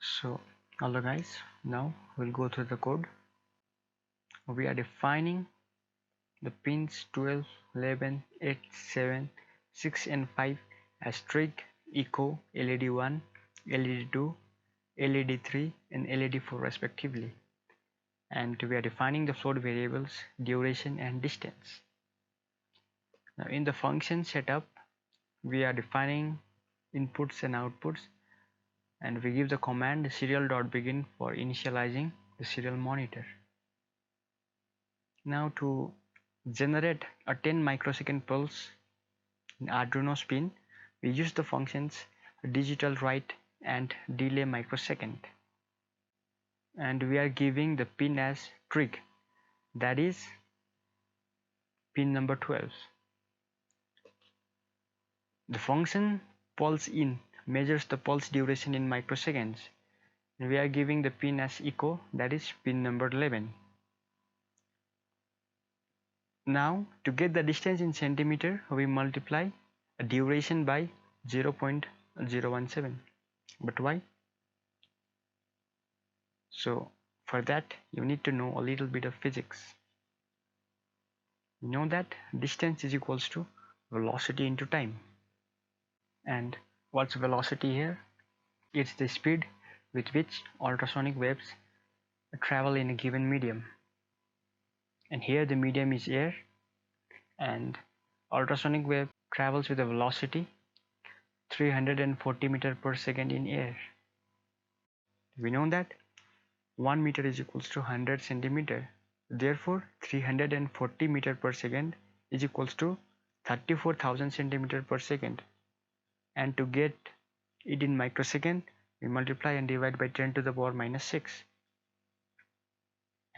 So hello guys, now we'll go through the code. We are defining the pins 12, 11, 8, 7, 6 and 5 as trig, echo, LED1, LED2, LED3 and LED4 respectively, and we are defining the float variables duration and distance. Now in the function setup we are defining inputs and outputs, and we give the command serial.begin for initializing the serial monitor. Now to generate a 10 microsecond pulse in Adruino spin, we use the functions digital write and delay microsecond, and we are giving the pin as trig, that is pin number 12. The function pulse in measures the pulse duration in microseconds, and we are giving the pin as echo, that is pin number 11. Now to get the distance in centimeter, we multiply a duration by 0.017. But why? So for that you need to know a little bit of physics. You know that distance is equals to velocity into time. And what's velocity here? It's the speed with which ultrasonic waves travel in a given medium. And here the medium is air, and ultrasonic wave travels with a velocity 340 meters per second in air. We know that 1 meter is equals to 100 centimeter. Therefore 340 meters per second is equals to 34,000 centimeters per second. And to get it in microsecond, we multiply and divide by 10 to the power minus 6,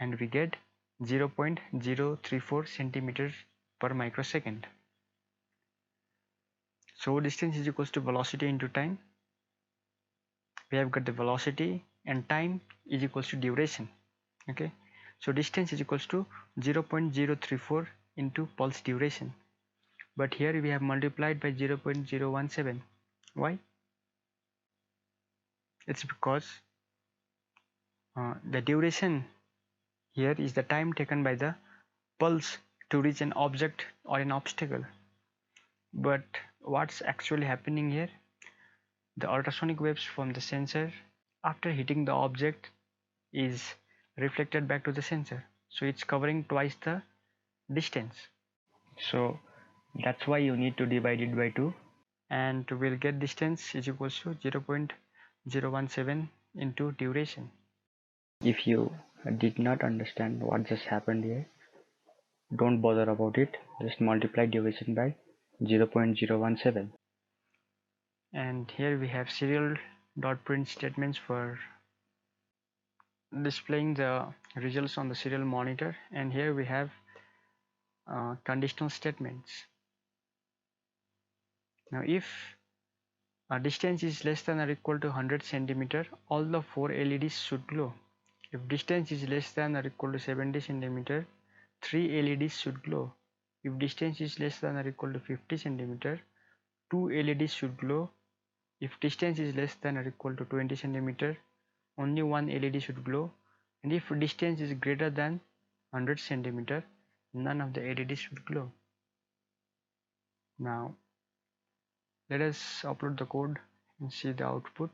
and we get 0.034 centimeters per microsecond. So distance is equals to velocity into time. We have got the velocity, and time is equals to duration. Okay, so distance is equals to 0.034 into pulse duration, but here we have multiplied by 0.017. Why? It's because the duration here is the time taken by the pulse to reach an object or an obstacle. But what's actually happening here? The ultrasonic waves from the sensor, after hitting the object, is reflected back to the sensor, so it's covering twice the distance. So that's why you need to divide it by 2, and we'll get distance is equals to 0.017 into duration. If you did not understand what just happened here, don't bother about it, just multiply duration by 0.017. And here we have serial dot print statements for displaying the results on the serial monitor, and here we have conditional statements. Now if a distance is less than or equal to 100 centimeter, all the 4 LEDs should glow. If distance is less than or equal to 70 centimeter, 3 LEDs should glow. If distance is less than or equal to 50 centimeter, 2 LEDs should glow. If distance is less than or equal to 20 centimeter, only 1 LED should glow. And if distance is greater than 100 centimeter, none of the LEDs should glow. Now let us upload the code and see the output.